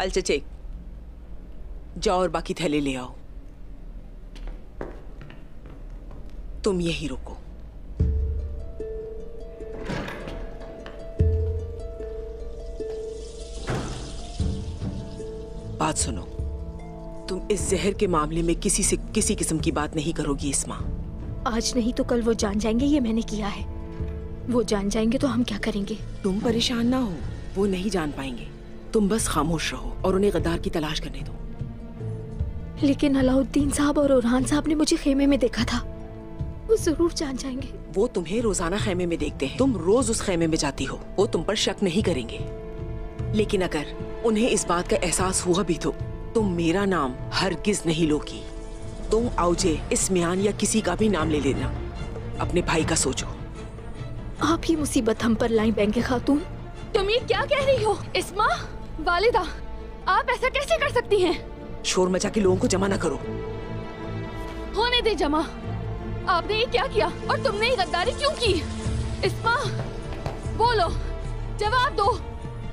हाल चचे? जाओ और बाकी थैले ले आओ। तुम यहीं रुको। बात सुनो, तुम इस जहर के मामले में किसी से किसी किस्म की बात नहीं करोगी इस्मा। आज नहीं तो कल वो जान जाएंगे ये मैंने किया है। वो जान जाएंगे तो हम क्या करेंगे? तुम परेशान ना हो, वो नहीं जान पाएंगे। तुम बस खामोश रहो और उन्हें गद्दार की तलाश करने दो। लेकिन अलाउद्दीन साहब और ओरहान साहब ने मुझे खेमे में देखा था, वो जरूर जान जाएंगे। वो तुम्हें रोजाना खेमे में देखते हैं, तुम रोज उस खेमे में जाती हो, वो तुम पर शक नहीं करेंगे। लेकिन अगर उन्हें इस बात का एहसास हुआ भी तो तुम मेरा नाम हरगिज नहीं लोगी। तुम औजे, इस्मियान या किसी का भी नाम ले लेना। अपने भाई का सोचो। आप ही मुसीबत हम पर लाई बैंक खातून। तुम ये क्या कह रही हो इस्मा? वालिदा, आप ऐसा कैसे कर सकती हैं? शोर मचा के लोगों को जमा ना करो। होने दे जमा। आपने ये क्या किया और तुमने ये गद्दारी क्यों की? इस्मा, बोलो, जवाब दो।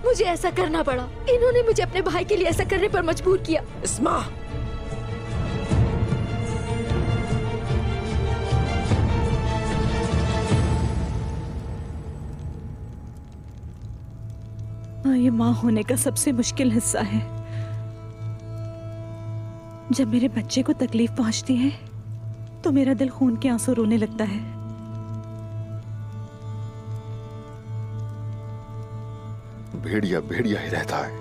मुझे ऐसा करना पड़ा, इन्होंने मुझे अपने भाई के लिए ऐसा करने पर मजबूर किया। इस्मा, ये माँ होने का सबसे मुश्किल हिस्सा है। जब मेरे बच्चे को तकलीफ पहुंचती है तो मेरा दिल खून के आंसू रोने लगता है। भेड़िया भेड़िया ही रहता है।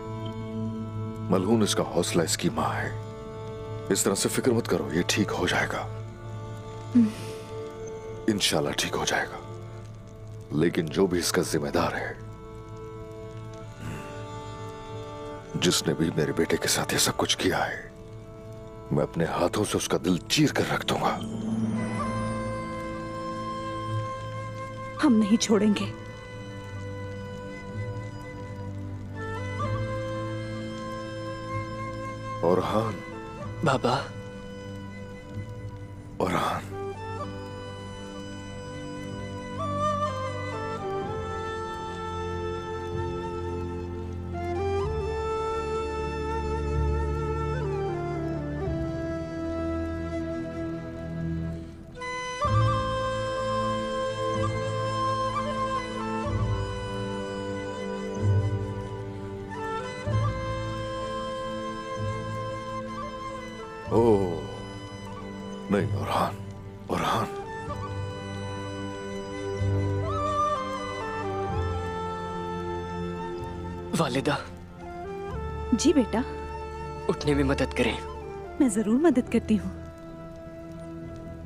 मलहून इसका हौसला, इसकी माँ है। इस तरह से फिक्र मत करो, ये ठीक हो जाएगा। इंशाल्लाह ठीक हो जाएगा। लेकिन जो भी इसका जिम्मेदार है, जिसने भी मेरे बेटे के साथ ये सब कुछ किया है, मैं अपने हाथों से उसका दिल चीर कर रख दूंगा। हम नहीं छोड़ेंगे। ओरहान बाबा, ओरहान, नहीं ओरहान, ओरहान, वालिदा। जी बेटा, उठने में मदद करें। मैं जरूर मदद करती हूँ।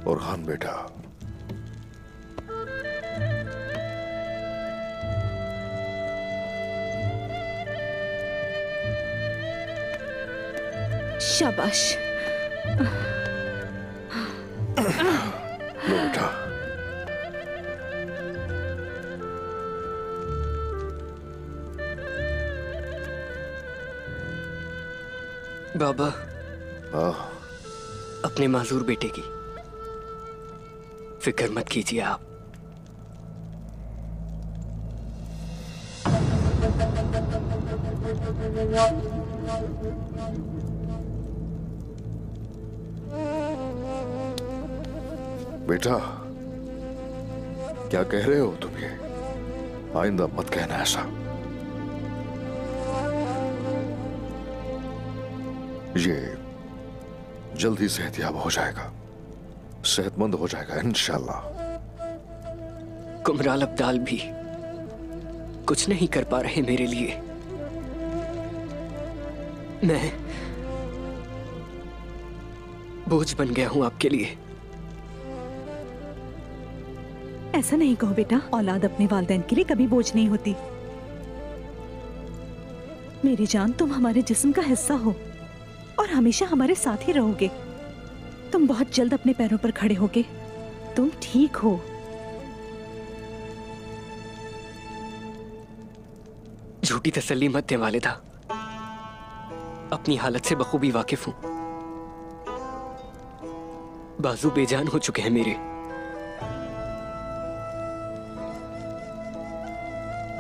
ओरहान बेटा, शाबाश। लो बेटा। बाबा, अपने माजूर बेटे की फिक्र मत कीजिए आप। बेटा, क्या कह रहे हो तुम ये? आइंदा मत कहना ऐसा। ये जल्द ही सेहतयाब हो जाएगा, सेहतमंद हो जाएगा इंशाल्लाह। कुमराल अब्दाल भी कुछ नहीं कर पा रहे मेरे लिए। मैं बोझ बन गया हूं आपके लिए। ऐसा नहीं कहो बेटा, औलाद अपने वालिदैन के लिए कभी बोझ नहीं होती। मेरी जान, तुम हमारे जिस्म का हिस्सा हो और हमेशा हमारे साथ ही रहोगे। तुम बहुत जल्द अपने पैरों पर खड़े होगे। तुम ठीक हो। झूठी तसल्ली मत दे वालिदा, अपनी हालत से बखूबी वाकिफ हूं। बाजू बेजान हो चुके हैं मेरे।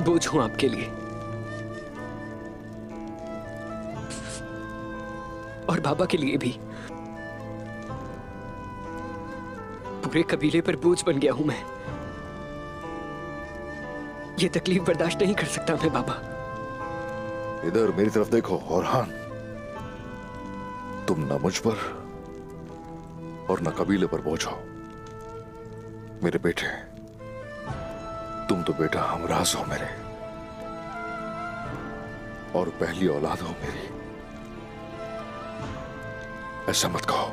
बोझ हूं आपके लिए। और बाबा के लिए भी। पूरे कबीले पर बोझ बन गया हूं मैं। ये तकलीफ बर्दाश्त नहीं कर सकता मैं बाबा। इधर मेरी तरफ देखो औरहान, तुम ना मुझ पर और ना कबीले पर बोझ हो। मेरे बेटे, तुम तो बेटा हमराज हो मेरे, और पहली औलाद हो मेरी। ऐसा मत कहो,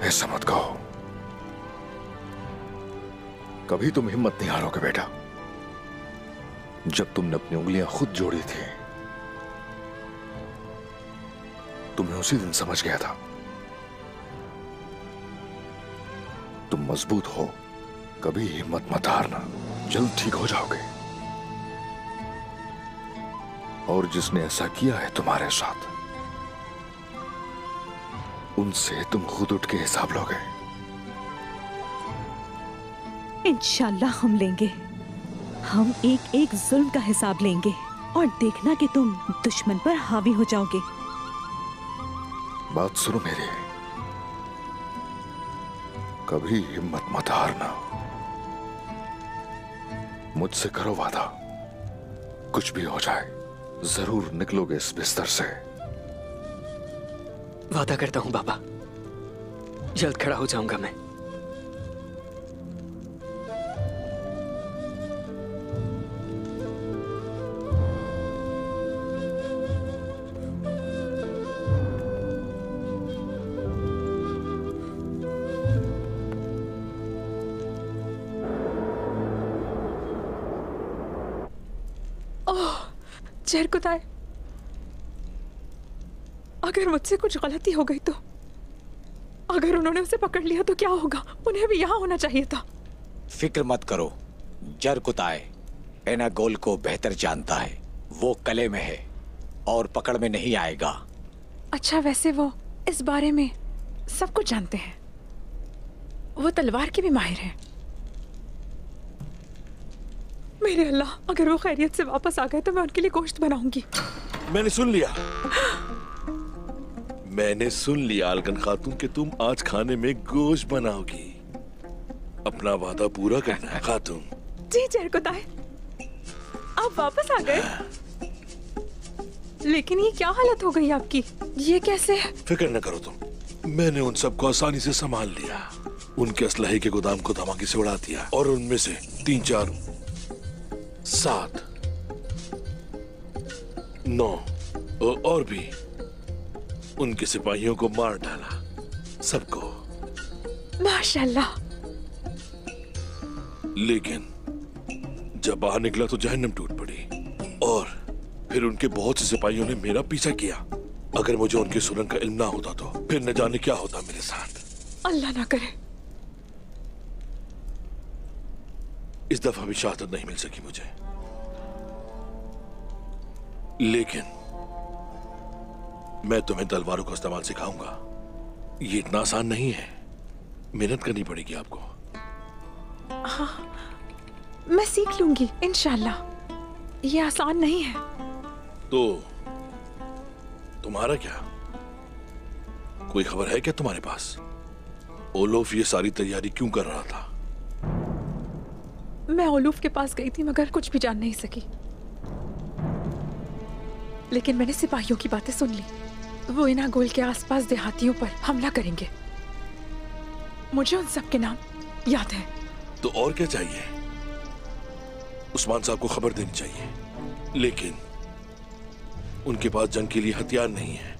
ऐसा मत कहो। कभी तुम हिम्मत नहीं हारोगे बेटा। जब तुमने अपनी उंगलियां खुद जोड़ी थी, तुम्हें उसी दिन समझ गया था। तुम मजबूत हो, कभी हिम्मत मत हारना, जल्द ठीक हो जाओगे। और जिसने ऐसा किया है तुम्हारे साथ, उनसे तुम खुद उठ के हिसाब लोगे। इंशाल्लाह हम लेंगे। हम एक एक जुल्म का हिसाब लेंगे और देखना कि तुम दुश्मन पर हावी हो जाओगे। बात सुनो मेरी, कभी हिम्मत मत हारना। मुझसे करो वादा, कुछ भी हो जाए जरूर निकलोगे इस बिस्तर से। वादा करता हूं बाबा, जल्द खड़ा हो जाऊंगा मैं। जरकुताए, अगर मुझसे कुछ गलती हो गई तो, अगर उन्होंने उसे पकड़ लिया तो क्या होगा? उन्हें भी यहाँ होना चाहिए था। फिक्र मत करो, जरकुताए एनागोल को बेहतर जानता है। वो कले में है और पकड़ में नहीं आएगा। अच्छा, वैसे वो इस बारे में सब कुछ जानते हैं। वो तलवार के भी माहिर हैं। मेरे अल्लाह, अगर वो खैरियत से वापस आ गए तो मैं उनके लिए गोश्त बनाऊंगी। मैंने सुन लिया, मैंने सुन लिया अलगन खातून कि तुम आज खाने में गोश्त बनाओगी। अपना वादा पूरा करना है खातून। जी जरकुताए, आप वापस आ गए। लेकिन ये क्या हालत हो गई आपकी? ये कैसे? फिक्र न करो तुम, मैंने उन सबको आसानी से संभाल लिया। उनके असलहे के गोदाम को धमाके से उड़ा दिया और उनमें से 3, 4, 7, 9 और भी उनके सिपाहियों को मार डाला, सबको। माशाल्लाह। लेकिन जब बाहर निकला तो जहन्नम टूट पड़ी और फिर उनके बहुत से सिपाहियों ने मेरा पीछा किया। अगर मुझे उनकी सुरंग का इल्म ना होता तो फिर न जाने क्या होता मेरे साथ। अल्लाह ना करे। इस दफा भी शहादत नहीं मिल सकी मुझे, लेकिन मैं तुम्हें तलवारों का इस्तेमाल सिखाऊंगा। ये इतना आसान नहीं है, मेहनत करनी पड़ेगी आपको। हाँ, मैं सीख लूंगी इंशाल्लाह। ये आसान नहीं है। तो तुम्हारा क्या, कोई खबर है क्या तुम्हारे पास? ओलोफ ये सारी तैयारी क्यों कर रहा था? मैं ओलूफ के पास गई थी मगर कुछ भी जान नहीं सकी। लेकिन मैंने सिपाहियों की बातें सुन ली। वो इनागोल के आसपास देहातियों पर हमला करेंगे। मुझे उन सब के नाम याद है। तो और क्या चाहिए? उस्मान साहब को खबर देनी चाहिए, लेकिन उनके पास जंग के लिए हथियार नहीं है।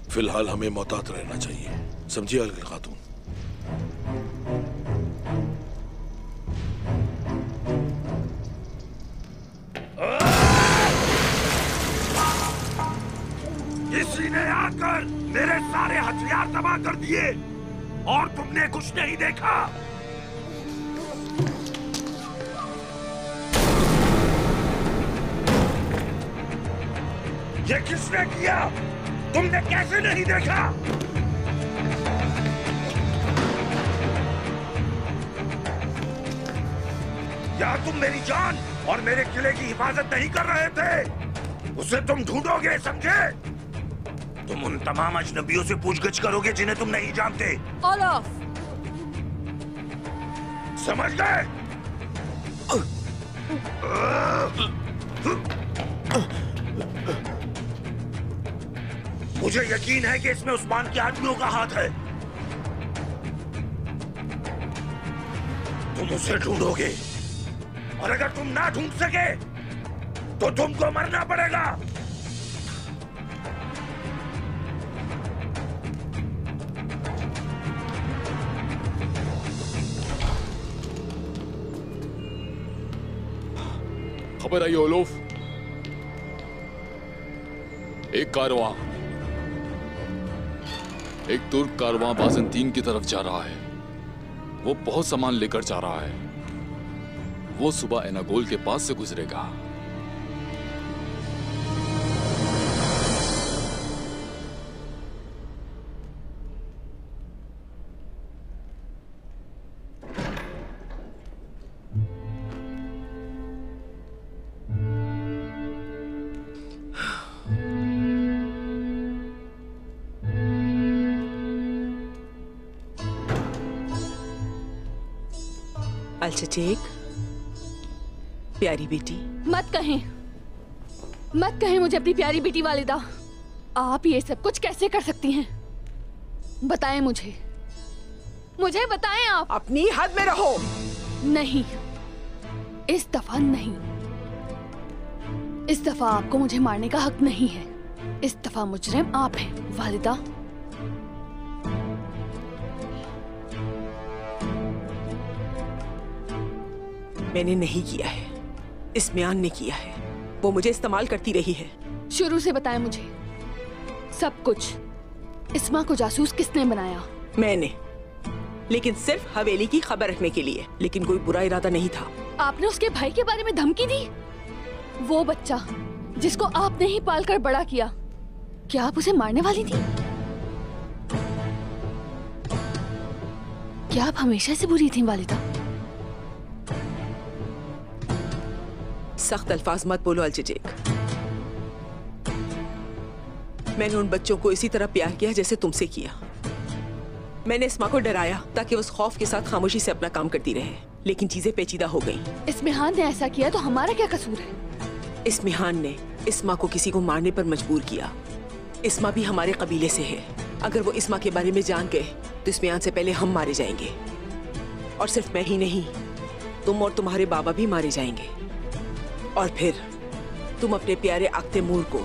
फिलहाल हमें मोहतात रहना चाहिए, समझिए अलगन खातून? किसी ने आकर मेरे सारे हथियार तबाह कर दिए और तुमने कुछ नहीं देखा। ये किसने किया? तुमने कैसे नहीं देखा? क्या तुम मेरी जान और मेरे किले की हिफाजत नहीं कर रहे थे? उसे तुम ढूंढोगे, समझे? तुम उन तमाम अजनबियों से पूछगछ करोगे जिन्हें तुम नहीं जानते। ओलफ, समझ गए? मुझे यकीन है कि इसमें उस्मान के आदमियों का हाथ है। तुम उसे ढूंढोगे और अगर तुम ना ढूंढ सके तो तुमको मरना पड़ेगा। खबर आई ओलोफ, एक कारवां, एक तुर्क कारवां बाज़ंतीन की तरफ जा रहा है। वो बहुत सामान लेकर जा रहा है। वो सुबह एनागोल के पास से गुजरेगा। अल्चचेक, प्यारी बेटी। मत कहें मुझे अपनी प्यारी बेटी वालिदा। आप ये सब कुछ कैसे कर सकती हैं? बताएं मुझे बताएं आप। अपनी हद में रहो। नहीं, इस दफा नहीं। इस दफा आपको मुझे मारने का हक नहीं है। इस दफा मुजरिम आप हैं वालिदा। मैंने नहीं किया है, इस्मियान ने किया है। वो मुझे इस्तेमाल करती रही है। शुरू से बताएं मुझे सब कुछ। इस्मा को जासूस किसने बनाया? मैंने, लेकिन सिर्फ हवेली की खबर रखने के लिए। लेकिन कोई बुरा इरादा नहीं था। आपने उसके भाई के बारे में धमकी दी? वो बच्चा जिसको आपने ही पालकर बड़ा किया, क्या आप उसे मारने वाली थी? क्या आप हमेशा से बुरी थी वालिदा? सख्त अल्फाज मत बोलो अल्चचेक। मैंने उन बच्चों को इसी तरह प्यार किया जैसे तुमसे किया। मैंने इस्मा को डराया ताकि उस खौफ के साथ खामोशी से अपना काम करती रहे। लेकिन चीजें पेचीदा हो गईं। इस्मिहान ने ऐसा किया तो हमारा क्या कसूर है? इस्मिहान ने इस्मा को किसी को मारने पर मजबूर किया। इस्मा भी हमारे कबीले से है। अगर वो इस्मा के बारे में जान गए तो इस्मिहान से पहले हम मारे जाएंगे। और सिर्फ मैं ही नहीं, तुम और तुम्हारे बाबा भी मारे जाएंगे। और फिर तुम अपने प्यारे आक्ते मूर को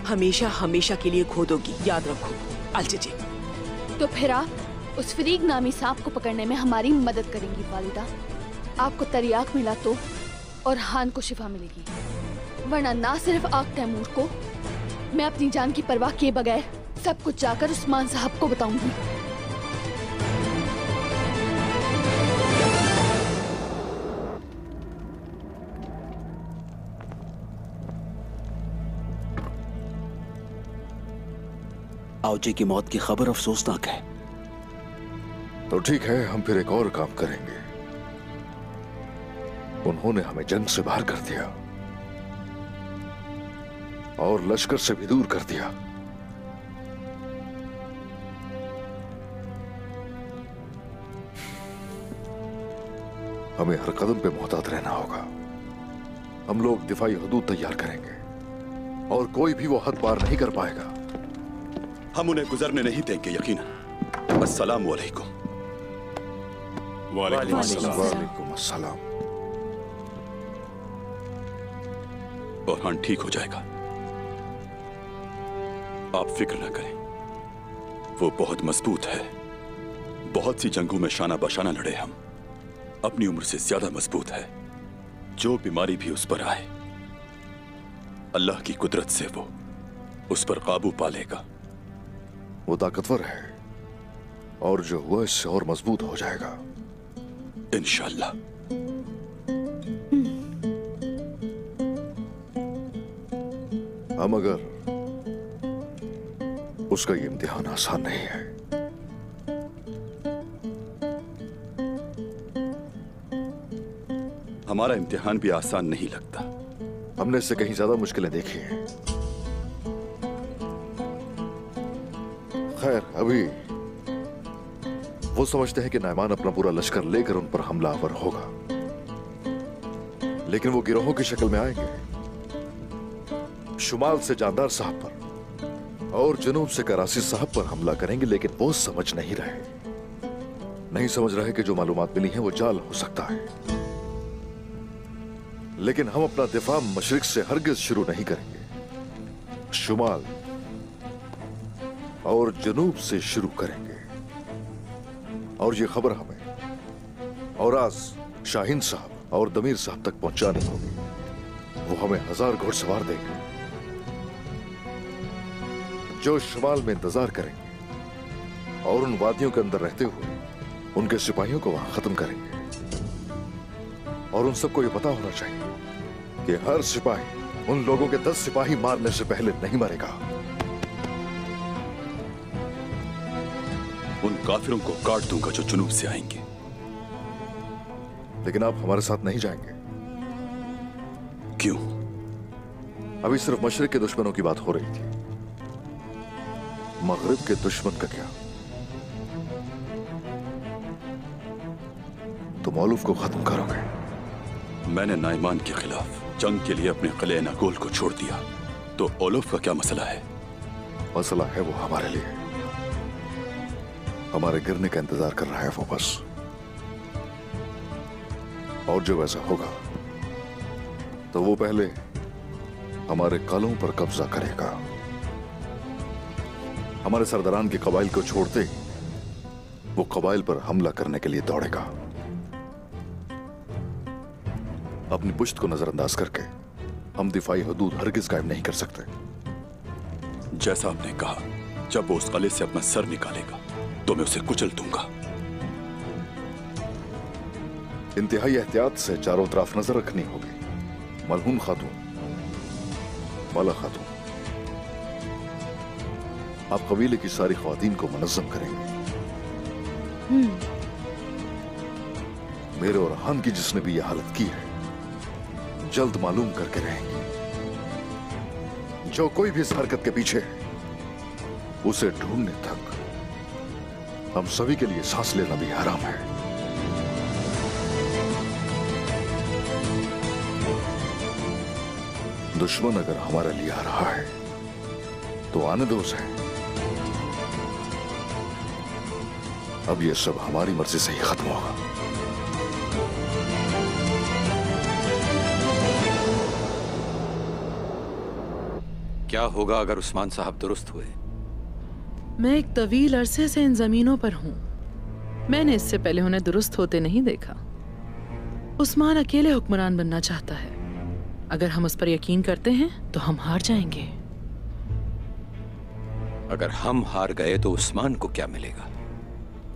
हमेशा हमेशा के लिए खो दोगी। याद रखो अल्चचेक। तो फिर आप उस फरीक नामी सांप को पकड़ने में हमारी मदद करेंगी वालिदा। आपको तरियाक मिला तो और हान को शिफा मिलेगी, वरना ना सिर्फ आग तैमूर को, मैं अपनी जान की परवाह किए बगैर सब कुछ जाकर उस्मान साहब को बताऊंगी। आउजी की मौत की खबर अफसोसनाक है। तो ठीक है, हम फिर एक और काम करेंगे। उन्होंने हमें जंग से बाहर कर दिया और लश्कर से भी दूर कर दिया। हमें हर कदम पे मोहतात रहना होगा। हम लोग दिफाई हदूद तैयार करेंगे और कोई भी वो हद पार नहीं कर पाएगा। हम उन्हें गुजरने नहीं देंगे यकीनन। अस्सलाम वालेकुम। वालेकुम अस्सलाम। बुरहान ठीक हो जाएगा, आप फिक्र न करें। वो बहुत मजबूत है। बहुत सी जंगों में शाना बशाना लड़े हम। अपनी उम्र से ज्यादा मजबूत है। जो बीमारी भी उस पर आए, अल्लाह की कुदरत से वो उस पर काबू पा लेगा। वो ताकतवर है और जो हुआ इससे और मजबूत हो जाएगा इंशाअल्लाह। हम अगर उसका ये इम्तिहान आसान नहीं है। हमारा इम्तिहान भी आसान नहीं लगता। हमने इससे कहीं ज्यादा मुश्किलें देखी हैं। खैर, अभी वो समझते हैं कि नाइमान अपना पूरा लश्कर लेकर उन पर हमलावर होगा, लेकिन वो गिरोहों की शक्ल में आएंगे। शुमाल से जानदार साहब पर और जनूब से करासी साहब पर हमला करेंगे, लेकिन वो समझ नहीं रहे कि जो मालूमात मिली हैं वो जाल हो सकता है। लेकिन हम अपना दिफा मशरिक से हरगिज शुरू नहीं करेंगे, शुमाल और जनूब से शुरू करेंगे। और ये खबर हमें और आज शाहीन साहब और दमीर साहब तक पहुंचानी होगी। वो हमें 1000 घुड़सवार देंगे जो शुमाल में इंतजार करेंगे और उन वादियों के अंदर रहते हुए उनके सिपाहियों को वहां खत्म करेंगे। और उन सबको ये पता होना चाहिए कि हर सिपाही उन लोगों के 10 सिपाही मारने से पहले नहीं मरेगा। उन काफिरों को काट दूंगा जो जुनूब से आएंगे। लेकिन आप हमारे साथ नहीं जाएंगे। क्यों? अभी सिर्फ मशरिक के दुश्मनों की बात हो रही थी, मगरिब के दुश्मन का क्या? तुम औलूफ को खत्म करोगे? मैंने नाइमान के खिलाफ जंग के लिए अपने किले नागोल को छोड़ दिया, तो औलूफ का क्या मसला है? मसला है वो हमारे लिए, हमारे गिरने का इंतजार कर रहा है वो बस। और जो वैसा होगा तो वो पहले हमारे कालों पर कब्जा करेगा। हमारे सरदारान के कबाइल को छोड़ते ही वो कबाइल पर हमला करने के लिए दौड़ेगा। अपनी पुश्त को नजरअंदाज करके हम दिफाई हदूद हरगिज कायम नहीं कर सकते। जैसा आपने कहा, जब वो उस किले से अपना सर निकालेगा तो मैं उसे कुचल दूंगा। इंतहाई एहतियात से चारों तरफ नजर रखनी होगी। मलहून खातून, माला खातून, आप कबीले की सारी ख्वातीन को मुनज़्ज़म करेंगे। मेरे और हान की जिसने भी यह हालत की है जल्द मालूम करके रहेंगे। जो कोई भी इस हरकत के पीछे है उसे ढूंढने तक हम सभी के लिए सांस लेना भी हराम है। दुश्मन अगर हमारे लिए आ रहा है तो आने दो उसे। अब ये सब हमारी मर्जी से ही खत्म होगा। क्या होगा अगर उस्मान साहब दुरुस्त हुए? मैं एक तवील अरसे से इन जमीनों पर हूं। मैंने इससे पहले उन्हें दुरुस्त होते नहीं देखा। उस्मान अकेले हुक्मरान बनना चाहता है। अगर हम उस पर यकीन करते हैं तो हम हार जाएंगे। अगर हम हार गए तो उस्मान को क्या मिलेगा?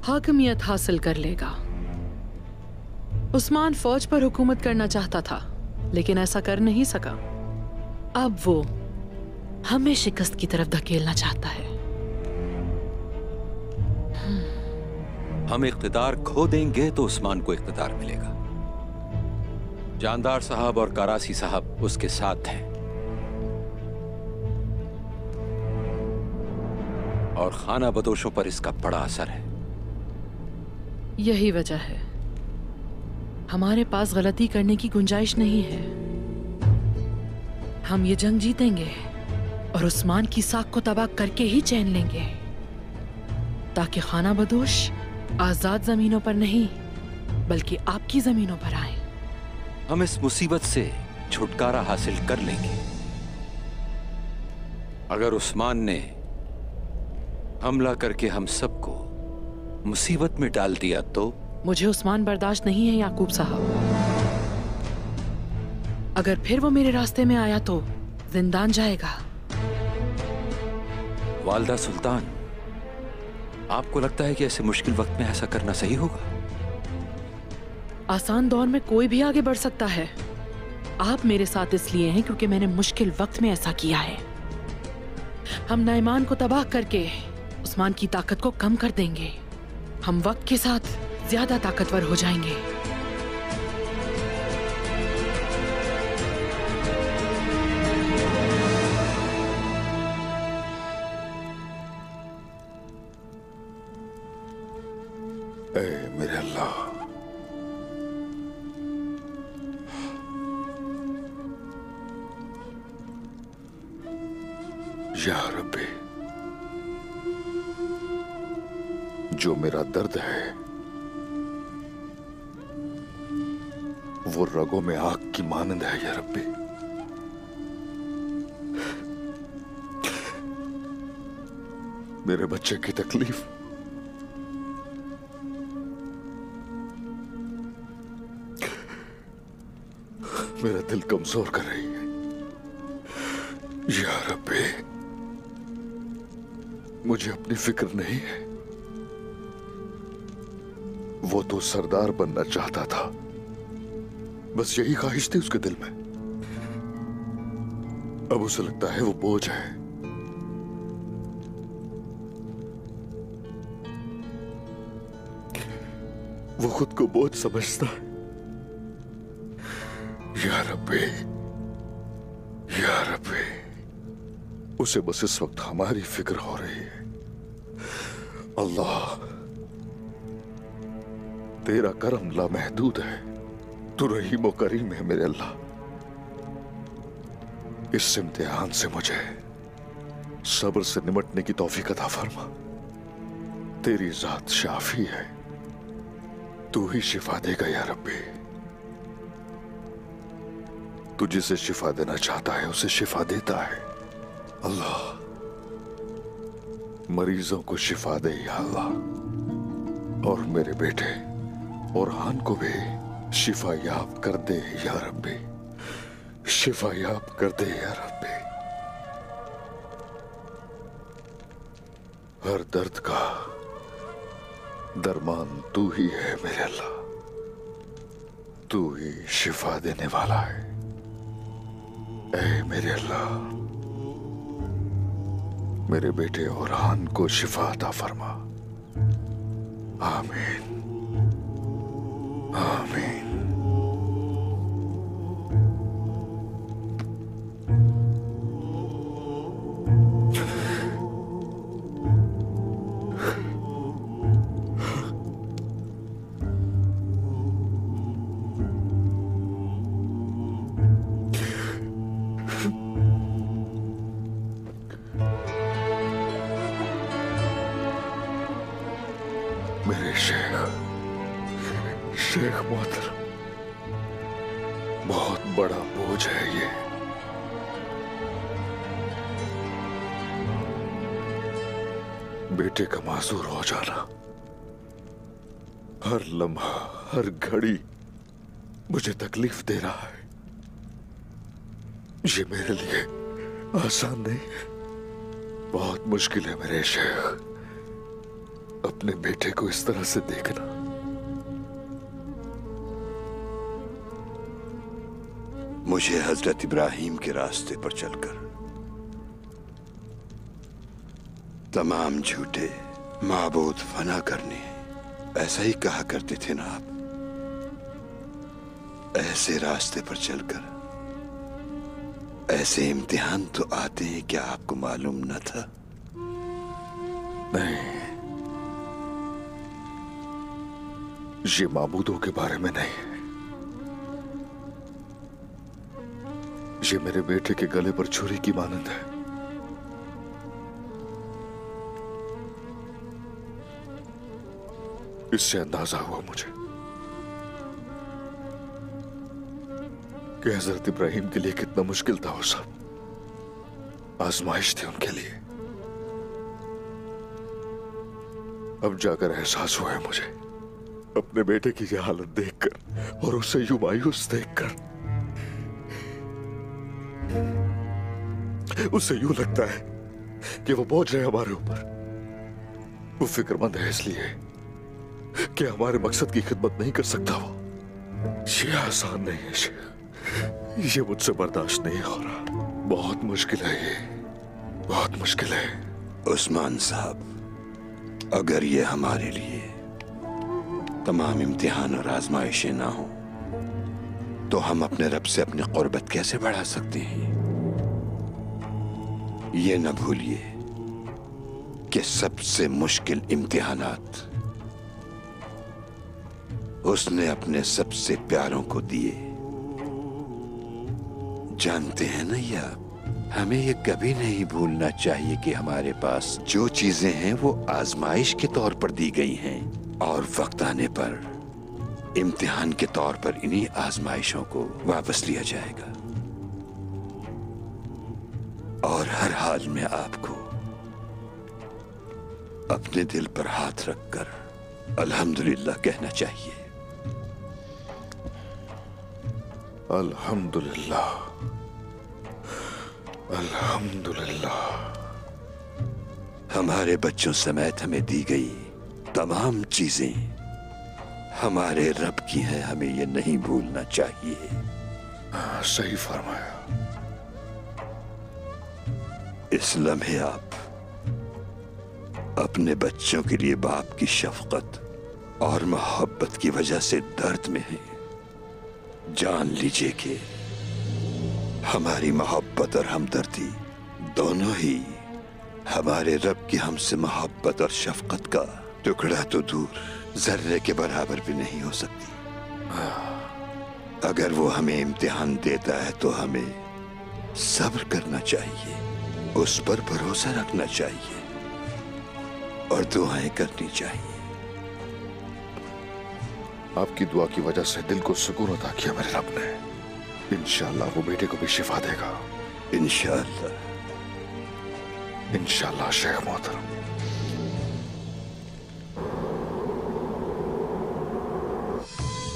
हाकिमियत हासिल कर लेगा। उस्मान फौज पर हुकूमत करना चाहता था, लेकिन ऐसा कर नहीं सका। अब वो हमें शिकस्त की तरफ धकेलना चाहता है। हम इख्तिदार खो देंगे तो उस्मान को इख्तिदार मिलेगा। जानदार साहब और करासी साहब उसके साथ हैं और खाना बदोशों पर इसका बड़ा असर है। यही वजह है हमारे पास गलती करने की गुंजाइश नहीं है। हम ये जंग जीतेंगे और उस्मान की साख को तबाह करके ही चैन लेंगे, ताकि खाना बदोश आजाद जमीनों पर नहीं बल्कि आपकी जमीनों पर आए। हम इस मुसीबत से छुटकारा हासिल कर लेंगे। अगर उस्मान ने हमला करके हम सबको मुसीबत में डाल दिया तो? मुझे उस्मान बर्दाश्त नहीं है याकूब साहब। अगर फिर वो मेरे रास्ते में आया तो जिंदान जाएगा। वालदा सुल्तान, आपको लगता है कि ऐसे मुश्किल वक्त में ऐसा करना सही होगा? आसान दौर में कोई भी आगे बढ़ सकता है। आप मेरे साथ इसलिए हैं क्योंकि मैंने मुश्किल वक्त में ऐसा किया है। हम नाइमान को तबाह करके उस्मान की ताकत को कम कर देंगे। हम वक्त के साथ ज्यादा ताकतवर हो जाएंगे। ऐ मेरे अल्लाह, या रब्बी, जो मेरा दर्द है वो रगों में आग की मानंद है या रब्बी। मेरे बच्चे की तकलीफ मेरा दिल कमजोर कर रही है या रब्बी। मुझे अपनी फिक्र नहीं है। वो तो सरदार बनना चाहता था, बस यही ख्वाहिश थी उसके दिल में। अब उसे लगता है वो बोझ है। वो खुद को बोझ समझता है। या रब्बी, या रब्बी, उसे बस इस वक्त हमारी फिक्र हो रही है। अल्लाह, तेरा करम लामहदूद है, तू रहीम व करीम है मेरे अल्लाह। इस इम्तिहान से मुझे सब्र से निमटने की तौफीक अता फरमा। तेरी जात शाफी है, तू ही शिफा देगा या रब्बी। तू जिसे शिफा देना चाहता है उसे शिफा देता है। अल्लाह, मरीजों को शिफा दे या अल्लाह, और मेरे बेटे ओरहान को भी शिफा याब कर दे या रब्बी। शिफा याब कर दे या रब्बी। हर दर्द का दरमान तू ही है मेरे अल्लाह। तू ही शिफा देने वाला है। ऐ मेरे अल्लाह, मेरे बेटे ओरहान को शिफा अता फरमा। आमीन, आमीन। मेरे शेख मोहतरम, बहुत बड़ा बोझ है ये। बेटे का मासूर हो जाना, हर लम्हा हर घड़ी मुझे तकलीफ दे रहा है। ये मेरे लिए आसान नहीं है, बहुत मुश्किल है मेरे शेख अपने बेटे को इस तरह से देखना। मुझे हजरत इब्राहिम के रास्ते पर चलकर तमाम झूठे माबूद फना करने, ऐसा ही कहा करते थे ना आप। ऐसे रास्ते पर चलकर ऐसे इम्तिहान तो आते हैं, क्या आपको मालूम न था? नहीं, ये माबूदों के बारे में नहीं है। ये मेरे बेटे के गले पर छुरी की मानंद है। इससे अंदाजा हुआ मुझे कि हजरत इब्राहिम के लिए कितना मुश्किल था वो सब। आजमाइश थी उनके लिए। अब जाकर एहसास हुआ है मुझे अपने बेटे की यह हालत देखकर, और उसे यूं मायूस देखकर। उससे यूं लगता है कि वो बोझ रहे हमारे ऊपर। वो फिक्रमंद है इसलिए कि हमारे मकसद की खिदमत नहीं कर सकता वो। ये आसान नहीं है शेख, ये मुझसे बर्दाश्त नहीं हो रहा। बहुत मुश्किल है ये, बहुत मुश्किल है। उस्मान साहब, अगर ये हमारे लिए तमाम इम्तिहान और आजमाइशें ना हो तो हम अपने रब से अपनी कुर्बत कैसे बढ़ा सकते हैं? ये न भूलिए कि सबसे मुश्किल इम्तिहानात उसने अपने सबसे प्यारों को दिए। जानते हैं ना ये आप, हमें ये कभी नहीं भूलना चाहिए कि हमारे पास जो चीजें हैं वो आजमाइश के तौर पर दी गई हैं और वक्त आने पर इम्तिहान के तौर पर इन्हीं आजमाइशों को वापस लिया जाएगा। और हर हाल में आपको अपने दिल पर हाथ रखकर अल्हम्दुलिल्लाह कहना चाहिए। अल्हम्दुलिल्लाह, अल्हम्दुलिल्लाह। हमारे बच्चों समेत हमें दी गई तमाम चीजें हमारे रब की हैं, हमें ये नहीं भूलना चाहिए। सही फरमाया। इस लम्हे आप अपने बच्चों के लिए बाप की शफकत और मोहब्बत की वजह से दर्द में हैं। जान लीजिए कि हमारी मोहब्बत और हमदर्दी दोनों ही हमारे रब की हमसे मोहब्बत और शफकत का टुकड़ा तो दूर जर्रे के बराबर भी नहीं हो सकती। अगर वो हमें इम्तिहान देता है तो हमें सब्र करना चाहिए, उस पर भरोसा रखना चाहिए और दुआएं करनी चाहिए। आपकी दुआ की वजह से दिल को सुकून अता किया मेरे रब ने। इंशाअल्लाह वो बेटे को भी शिफा देगा। इंशाअल्लाह, इंशाअल्लाह शेख मोहतरम।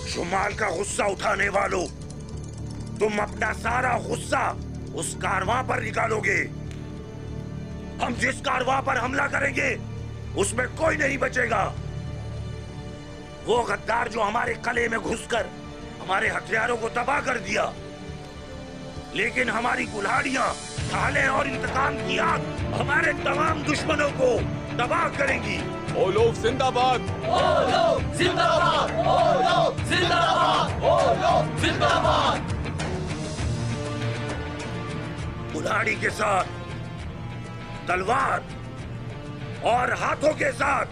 शुमाल का गुस्सा उठाने वालों, तुम अपना सारा गुस्सा उस कारवां पर निकालोगे। हम जिस कारवां पर हमला करेंगे उसमें कोई नहीं बचेगा। वो गद्दार जो हमारे कले में घुसकर हमारे हथियारों को तबाह कर दिया, लेकिन हमारी कुल्हाड़ियां, ढालें और इंतकाम की आग हमारे तमाम दुश्मनों को तबाह करेंगी। ओ लोग जिंदाबाद! ओ लोग जिंदाबाद! ओ लोग जिंदाबाद! ओ लोग जिंदाबाद! कुल्हाड़ी के साथ तलवार और हाथों के साथ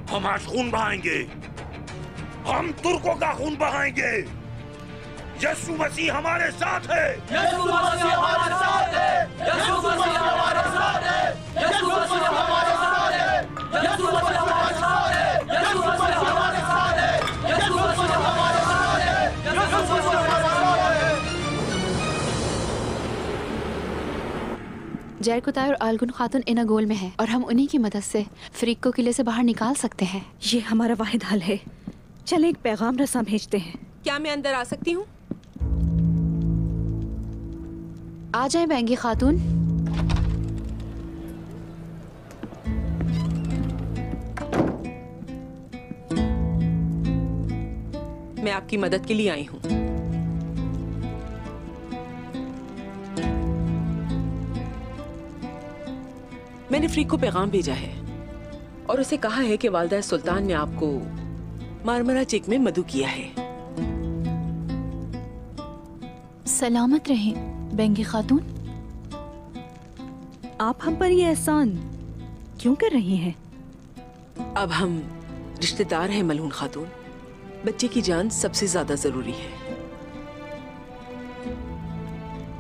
हम आज खून बहाएंगे। हम तुर्कों का खून बहाएंगे। यीशु मसीह हमारे साथ है। यीशु मसीह हमारे साथ है। यीशु मसीह हमारे साथ है। यीशु मसीह हमारे साथ है। यीशु मसीह हमारे साथ है। यीशु मसीह हमारे साथ है। यीशु मसीह हमारे साथ है। यीशु मसीह हमारे साथ है। जैरकुताई और आलगुन खातून इनागोल में है और हम उन्हीं की मदद से फ्रीक को किले से बाहर निकाल सकते हैं। ये हमारा वाहिद हल है। चले एक पैगाम रसा भेजते हैं। क्या मैं अंदर आ सकती हूँ? आ जाए बैंगी खातून। मैं आपकी मदद के लिए आई हूँ। मैंने फ्रीक को पैगाम भेजा है और उसे कहा है कि वालिदा सुल्तान ने आपको मारमरा चेक में मदु किया है। सलामत रहें बैंगी खातून। आप हम पर ये एहसान क्यों कर रही हैं? अब हम रिश्तेदार हैं मलून खातून। बच्चे की जान सबसे ज्यादा जरूरी है।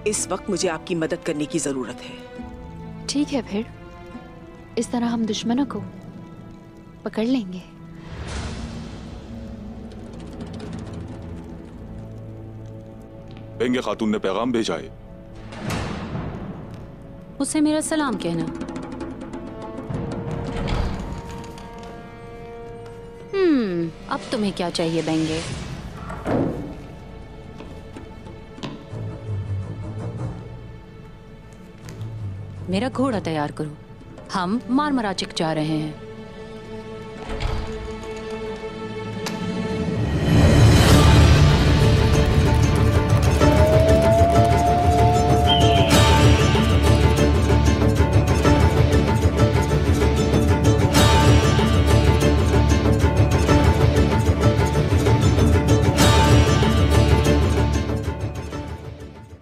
इस वक्त मुझे आपकी मदद करने की जरूरत है। ठीक है, फिर इस तरह हम दुश्मनों को पकड़ लेंगे। बेंगे खातून ने पैगाम भेजा है। उसे मेरा सलाम कहना। अब तुम्हें क्या चाहिए बेंगे? मेरा घोड़ा तैयार करो। हम मारमरा चेक जा रहे हैं।